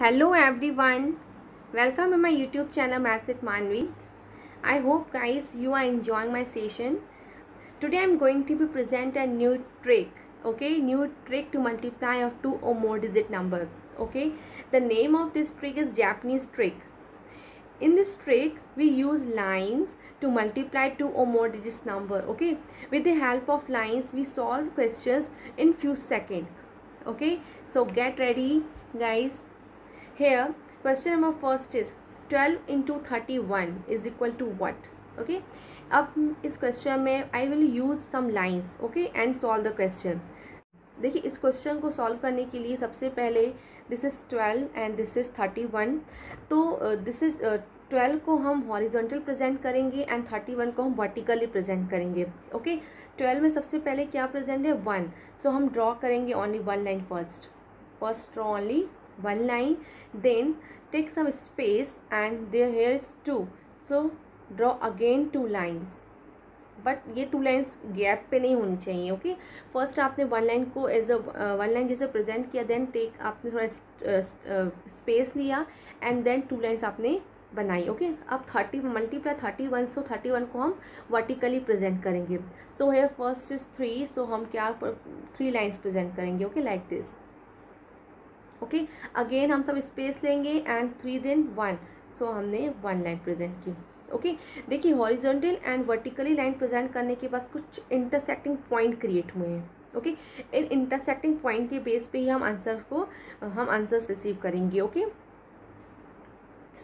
Hello everyone, welcome to my YouTube channel Maths with Manvi. I hope guys you are enjoying my session. Today I'm going to be present a new trick, new trick to multiply of two or more digit number. The name of this trick is Japanese trick. In this trick we use lines to multiply two or more digits number. With the help of lines we solve questions in few seconds. So get ready guys. Here question number first is 12 into 31 is equal to what? अब इस question में I will use some lines and solve the question. देखिए इस question को solve करने के लिए सबसे पहले this is 12 and this is 31. तो दिस इज़ 12 को हम हॉरिजॉन्टल प्रेजेंट करेंगे एंड 31 को हम वर्टिकली प्रेजेंट करेंगे. 12 में सबसे पहले क्या प्रेजेंट है 1. सो हम ड्रॉ करेंगे only one line first draw only one line, then take some space and there here is 2, so draw again 2 lines, but ये 2 लाइन्स गैप पे नहीं होनी चाहिए. फर्स्ट आपने वन लाइन को एज अ वन लाइन जैसे present किया, then take आपने थोड़ा स्पेस लिया एंड देन 2 लाइन्स आपने बनाई. अब 30 मल्टीप्लाई 31, सो 31 को हम वर्टिकली प्रेजेंट करेंगे. सो हेयर फर्स्ट इज 3, सो हम क्या 3 लाइन्स प्रेजेंट करेंगे लाइक दिस. अगेन हम सब स्पेस लेंगे एंड 3 देन 1, सो हमने 1 लाइन प्रेजेंट की. देखिए horizontal and vertically line present करने के बाद कुछ इंटरसेक्टिंग पॉइंट क्रिएट हुए हैं. इन इंटरसेक्टिंग पॉइंट के बेस पे ही हम आंसर्स रिसीव करेंगे.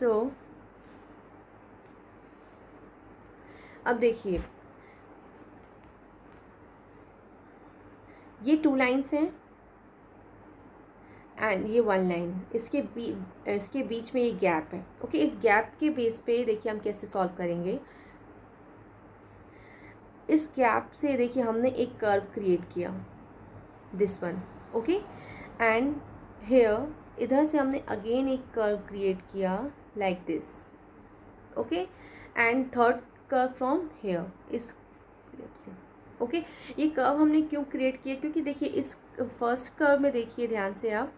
सो अब देखिए ये 2 लाइन्स हैं एंड ये 1 लाइन, इसके बीच में ये गैप है. इस गैप के बेस पे देखिए हम कैसे सॉल्व करेंगे. इस गैप से देखिए हमने एक कर्व क्रिएट किया, दिस वन. एंड हेयर इधर से हमने अगेन एक कर्व क्रिएट किया like this. And third curve from here इस से. ये कर्व हमने क्यों क्रिएट किया, क्योंकि देखिए इस फर्स्ट कर्व में देखिए ध्यान से आप,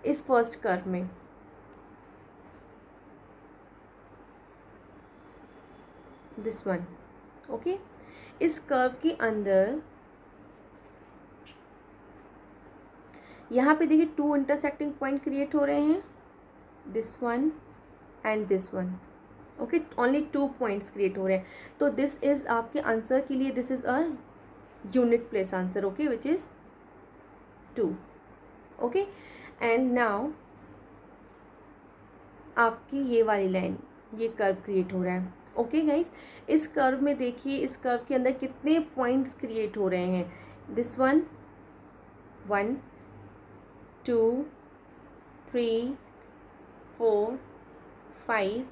इस फर्स्ट कर्व में दिस वन. इस कर्व के अंदर यहाँ पे देखिए 2 इंटरसेक्टिंग पॉइंट क्रिएट हो रहे हैं, this one and this one. Only 2 points create हो रहे हैं. तो दिस इज आपके आंसर के लिए this is a unit place answer. Which is 2. And now आपकी ये वाली लाइन, ये कर्व क्रिएट हो रहा है. गाइस इस कर्व में देखिए, इस कर्व के अंदर कितने पॉइंट्स क्रिएट हो रहे हैं. This one 1 2 3 4 5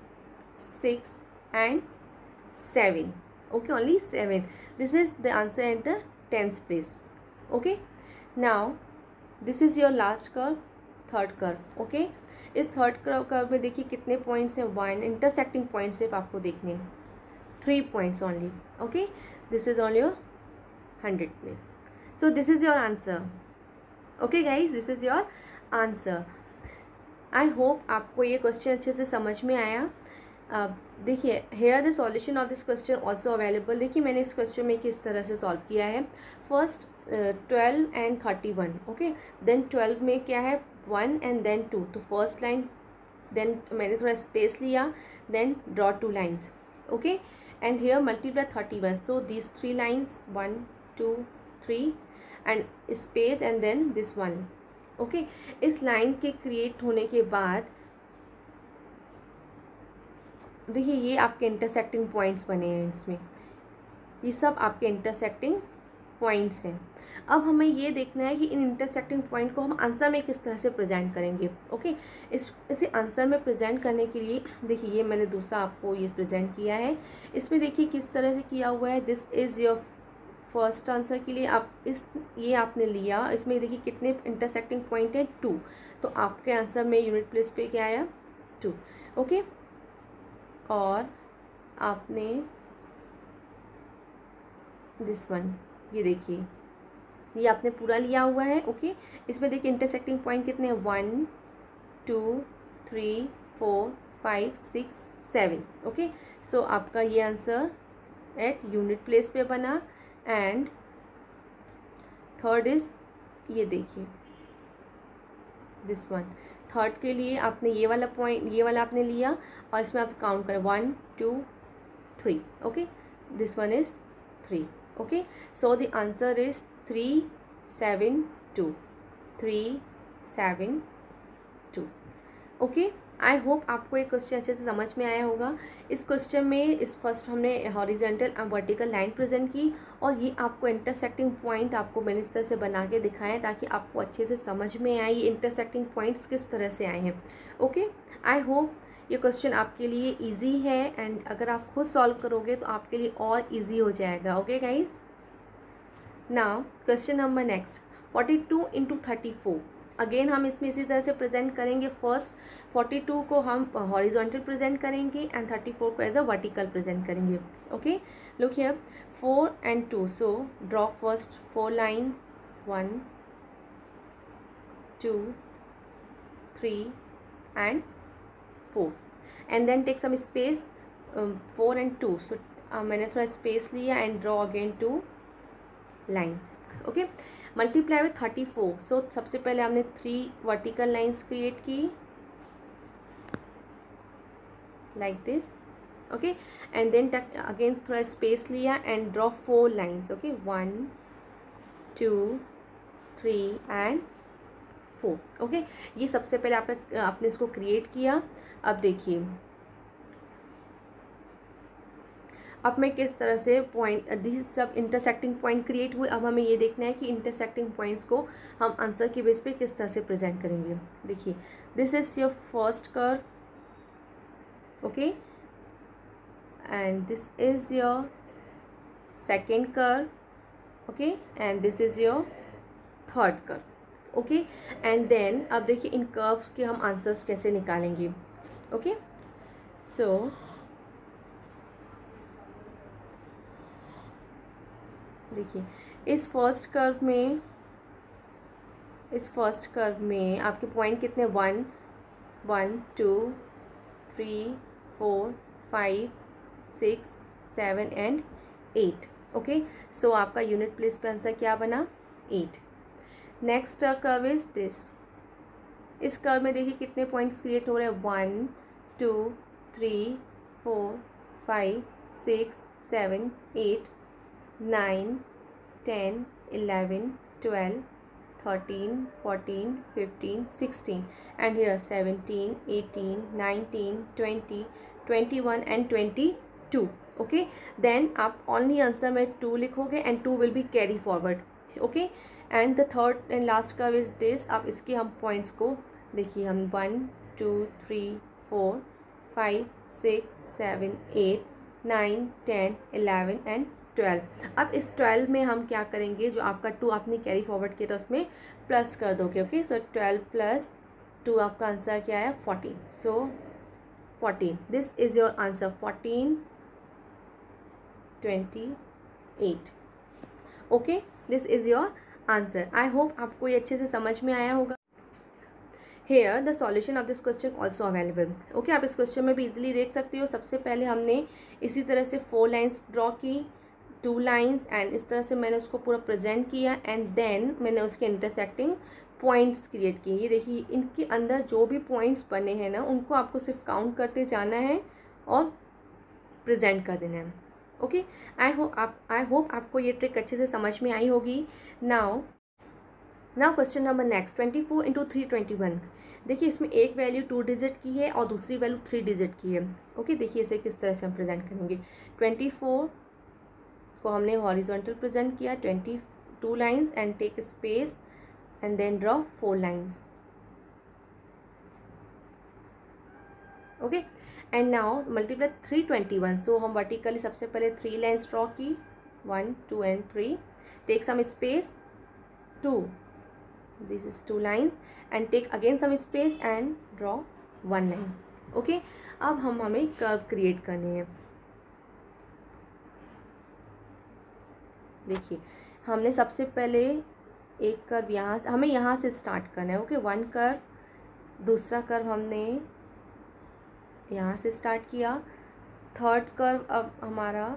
6 and 7. Only 7. This is the answer at the 10th place. Now this is your last curve, third curve. इस थर्ड कर्व में देखिए कितने पॉइंट्स हैं, 1 इंटरसेक्टिंग पॉइंट सिर्फ आपको देखने हैं, 3 points only. This is on your 100 place. So this is your answer. Guys this is your answer. I hope आपको ये क्वेश्चन अच्छे से समझ में आया. देखिए here the solution of this question also available. देखिए मैंने इस क्वेश्चन में किस तरह से सॉल्व किया है. First 12 and 31. देन 12 में क्या है 1 एंड देन 2, तो फर्स्ट लाइन, देन मैंने थोड़ा स्पेस लिया, then draw 2 lines. And here multiply 31, so these 3 lines 1 2 3 and space and then this one. इस लाइन के क्रिएट होने के बाद देखिए ये आपके इंटरसेक्टिंग पॉइंट्स बने हैं, इसमें ये सब आपके इंटरसेक्टिंग पॉइंट्स हैं. अब हमें ये देखना है कि इन इंटरसेक्टिंग पॉइंट को हम आंसर में किस तरह से प्रेजेंट करेंगे. इसे आंसर में प्रेजेंट करने के लिए देखिए ये मैंने दूसरा आपको ये प्रेजेंट किया है. इसमें देखिए किस तरह से किया हुआ है. This is your first answer के लिए आप ये आपने लिया. इसमें देखिए कितने इंटरसेक्टिंग पॉइंट है 2, तो आपके आंसर में यूनिट प्लेस पे क्या आया 2. और आपने दिस वन, ये देखिए ये आपने पूरा लिया हुआ है। ओके, इसमें देखिए इंटरसेक्टिंग पॉइंट कितने हैं, 1 2 3 4 5 6 7। ओके, सो आपका ये आंसर एट यूनिट प्लेस पे बना। एंड थर्ड इज, ये देखिए दिस वन, थर्ड के लिए आपने ये वाला पॉइंट, ये वाला आपने लिया और इसमें आप काउंट करें 1 2 3। Okay, this one is 3। Okay, so the answer is 3 7 2, 3 7 2। Okay, I hope आपको ये क्वेश्चन अच्छे से समझ में आया होगा। इस क्वेश्चन में इस फर्स्ट हमने हॉरिजेंटल और वर्टिकल लाइन प्रेजेंट की और ये आपको इंटरसेक्टिंग पॉइंट आपको मैंने इस तरह से बना के दिखाएं ताकि आपको अच्छे से समझ में आए ये इंटरसेक्टिंग पॉइंट्स किस तरह से आए हैं। ओके, आई होप ये क्वेश्चन आपके लिए इजी है एंड अगर आप खुद सॉल्व करोगे तो आपके लिए और इजी हो जाएगा। Okay guys, now question number next, 42 into 34। Again हम इसमें इसी तरह से प्रेजेंट करेंगे। फर्स्ट 42 को हम हॉरिजॉन्टल प्रेजेंट करेंगे एंड 34 को एज अ वर्टिकल प्रेजेंट करेंगे। Okay, look here 4 and 2, so draw first 4 line 1 2 3 and 4 and then take some space 4 and 2, so मैंने थोड़ा स्पेस लिया and draw again 2 lines. Okay, multiply with 34, so सबसे पहले हमने 3 vertical lines create की like this. Okay, and then again थोड़ा space लिया and draw 4 lines. Okay, 1 2 3 and 4। Okay, ये सबसे पहले आपने इसको क्रिएट किया। अब देखिए अब मैं किस तरह से पॉइंट, दिस सब इंटरसेक्टिंग पॉइंट क्रिएट हुए। अब हमें ये देखना है कि इंटरसेक्टिंग पॉइंट्स को हम आंसर की बेस पे किस तरह से प्रेजेंट करेंगे। देखिए, this is your first curve, okay, and this is your second curve, okay, and this is your third curve. Okay, and then अब देखिए इन कर्व्स के हम आंसर्स कैसे निकालेंगे। ओके, सो देखिए इस फर्स्ट कर्व में आपके पॉइंट कितने, 1 1 2 3 4 5 6 7 and 8। ओके, सो आपका यूनिट प्लेस पे आंसर क्या बना, 8। नेक्स्ट कर्व इज दिस, इस कर्व में देखिए कितने पॉइंट्स क्रिएट हो रहे हैं, 1 2 3 4 5 6 7 8 9 10 11 12 13 14 15 16 and here 17 18 19 20 21 and 22। Okay, then आप ओनली आंसर में 2 लिखोगे and 2 will be carry forward. Okay, and the third and last curve is this. आप इसके हम पॉइंट्स को देखिए, हम 1 2 3 4 5 6 7 8 9 10 11 and 12। अब इस 12 में हम क्या करेंगे, जो आपका 2 आपने कैरी फॉरवर्ड किया था उसमें प्लस कर दोगे। ओके, सो 12 प्लस 2 आपका आंसर क्या है, 14। So 14, this is your answer, 14 28। Okay, this is your answer. I hope आपको ये अच्छे से समझ में आया होगा। Here the solution of this question also available. Okay, आप इस क्वेश्चन में भी इजीली देख सकते हो। सबसे पहले हमने इसी तरह से 4 लाइन्स ड्रॉ की, 2 लाइन्स, एंड इस तरह से मैंने उसको पूरा प्रेजेंट किया एंड देन मैंने उसके इंटरसेक्टिंग पॉइंट्स क्रिएट किए। ये देखिए इनके अंदर जो भी पॉइंट्स बने हैं ना, उनको आपको सिर्फ काउंट करते जाना है और प्रेजेंट कर देना है। ओके, आई होप आपको ये ट्रिक अच्छे से समझ में आई होगी। Now question number next, 24 into 321। देखिए इसमें एक वैल्यू 2 डिजिट की है और दूसरी वैल्यू 3 डिजिट की है। ओके, देखिए इसे किस तरह से हम प्रेजेंट करेंगे। 24 को हमने हॉरिजॉन्टल प्रेजेंट किया, 22 lines and take space and then draw 4 lines. Okay, and now multiply 321। So हम वर्टिकली सबसे पहले 3 लाइन्स ड्रॉ की, 1 2 and 3, take some space 2, this is 2 lines and take again some space and draw 1 line। Okay, अब हमें curve create करनी है। देखिए हमने सबसे पहले एक कर्व यहाँ से, हमें यहाँ से स्टार्ट करना है। ओके, वन कर्व, दूसरा कर्व हमने यहाँ से स्टार्ट किया, थर्ड कर्व अब हमारा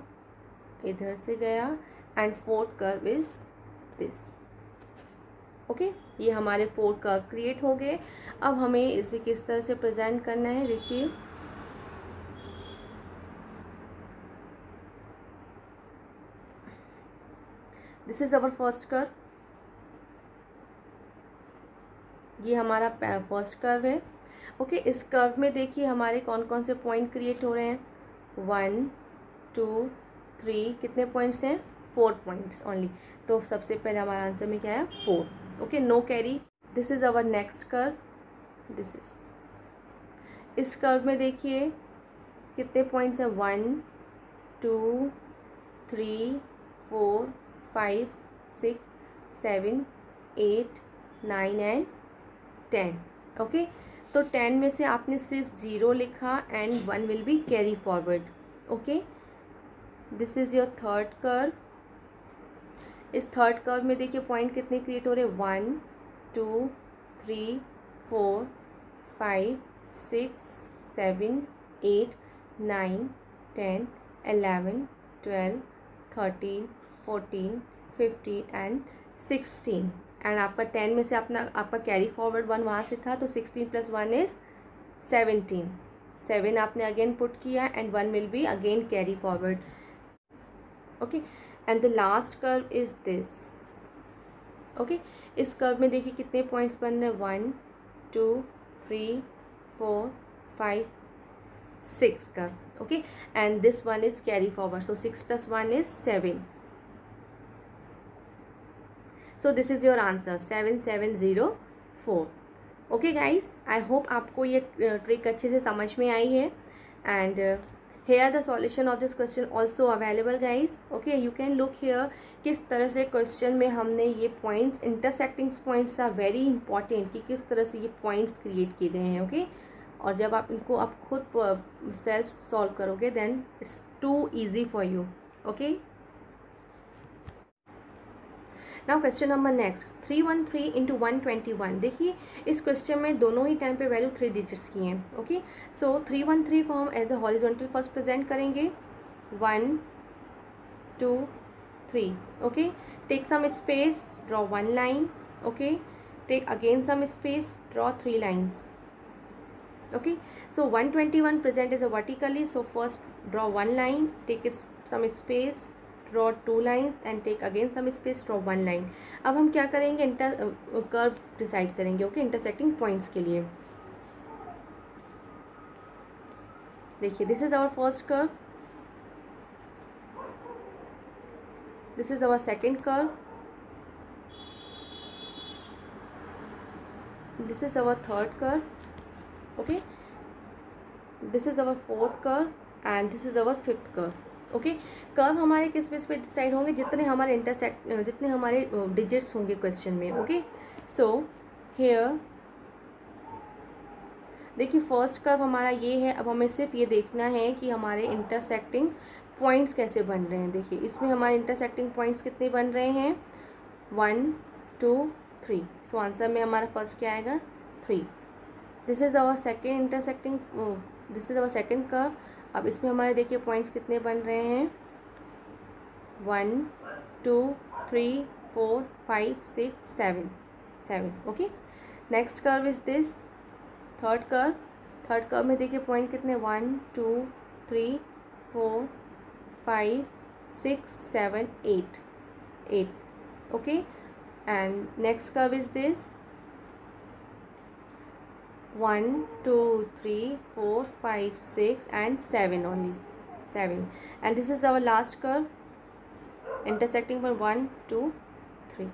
इधर से गया, and fourth curve is this. Okay, ये हमारे 4 कर्व क्रिएट हो गए। अब हमें इसे किस तरह से प्रेजेंट करना है, देखिए this is our first curve, ये हमारा फर्स्ट कर्व है। ओके, इस कर्व में देखिए हमारे कौन कौन से पॉइंट क्रिएट हो रहे हैं, 1 2 3, कितने पॉइंट्स हैं, 4 पॉइंट्स ओनली। तो सबसे पहले हमारा आंसर में क्या है, 4। Okay, no carry. This is our next curve, this is, इस कर्व में देखिए कितने पॉइंट्स हैं, 1 2 3 4 5 6 7 8 9 एंड 10। ओके, तो 10 में से आपने सिर्फ 0 लिखा and 1 will be carry forward. Okay, this is your third curve. इस थर्ड कर्व में देखिए पॉइंट कितने क्रिएट हो रहे हैं, 1 2 3 4 5 6 7 8 9 10 11 12 13 14 15 एंड 16। एंड आपका 10 में से आपका कैरी फॉरवर्ड 1 वहाँ से था, तो 16 + 1 इज़ 17। 7 आपने अगेन पुट किया and 1 will be again carry forward. Okay, and the last curve is this. Okay, इस कर्व में देखिए कितने पॉइंट्स बन रहे हैं, 1 2 3 4 5 6 curve. Okay, and this one is carry forward, so 6 + 1 is 7। So this is your answer, 7704। Okay guys, I hope आपको ये trick अच्छे से समझ में आई है। And here the solution of this question also available guys. Okay, you can look here किस तरह से क्वेश्चन में हमने ये points, intersecting points are very important, कि किस तरह से ये पॉइंट्स क्रिएट किए गए हैं। ओके, और जब आप इनको आप खुद सेल्फ सॉल्व करोगे then it's too easy for you. Okay, now question number next, 313 into 121। देखिए इस क्वेश्चन में दोनों ही टाइम पे वैल्यू 3 डिजिट्स की हैं। ओके, सो 313 को हम as a horizontal first present करेंगे, 1 2 3। Okay, take some space, draw 1 line. Okay, take again some space, draw 3 lines. Okay, so 121 present is a vertically, so first draw 1 line, take some space, draw 2 lines and take again some space, draw 1 line. अब हम क्या करेंगे, curve decide करेंगे। Okay, intersecting points के लिए देखिए this is our first curve, this is our second curve, this is our third curve. Okay, this is our fourth curve and this is our fifth curve. Okay, curve हमारे किस base पे decide होंगे, जितने हमारे digits होंगे question में। Okay, so here देखिए first curve हमारा ये है। अब हमें सिर्फ ये देखना है कि हमारे इंटरसेक्टिंग पॉइंट्स कैसे बन रहे हैं। देखिए इसमें हमारे इंटरसेक्टिंग पॉइंट्स कितने बन रहे हैं, 1 2 3। सो आंसर में हमारा फर्स्ट क्या आएगा, 3। This is our second intersecting, this is our second curve. अब इसमें हमारे देखिए पॉइंट्स कितने बन रहे हैं, 1 2 3 4 5 6 7। Okay, next curve is this third curve. Third curve में देखिए पॉइंट कितने, 1 2 3 4 5 6 7 8। Okay, and next curve is this 1 2 3 4 5 6 and 7 only, 7. And this is our last curve intersecting by 1 2 3.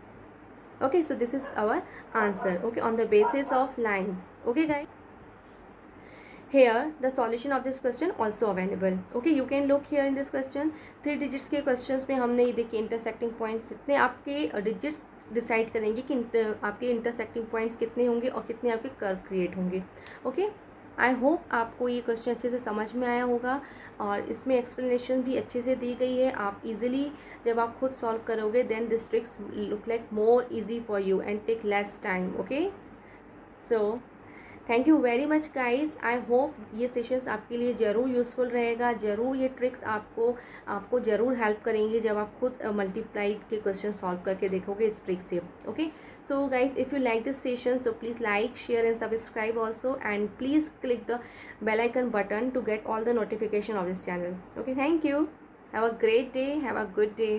Okay, so this is our answer. Okay, on the basis of lines. Okay guys, here the solution of this question also available. Okay, you can look here in this question, 3 digits के questions में हमने ये देखिए intersecting points जितने आपके digits decide करेंगे कि आपके इंटरसेक्टिंग पॉइंट्स कितने होंगे और कितने आपके कर्व क्रिएट होंगे। ओके, आई होप आपको ये क्वेश्चन अच्छे से समझ में आया होगा। और इसमें एक्सप्लेनेशन भी अच्छे से दी गई है। आप इजीली जब आप खुद सॉल्व करोगे then this tricks look like more easy for you and take less time. Okay, so thank you very much guys. I hope ये सेशंस आपके लिए ज़रूर यूज़फुल रहेगा, ज़रूर ये ट्रिक्स आपको ज़रूर हेल्प करेंगे जब आप खुद मल्टीप्लाई के क्वेश्चन सॉल्व करके देखोगे इस ट्रिक से। Okay, so guys if you like this session so please like, share and subscribe also, and please click the bell icon button to get all the notification of this channel. Okay, thank you. Have a great day. Have a good day.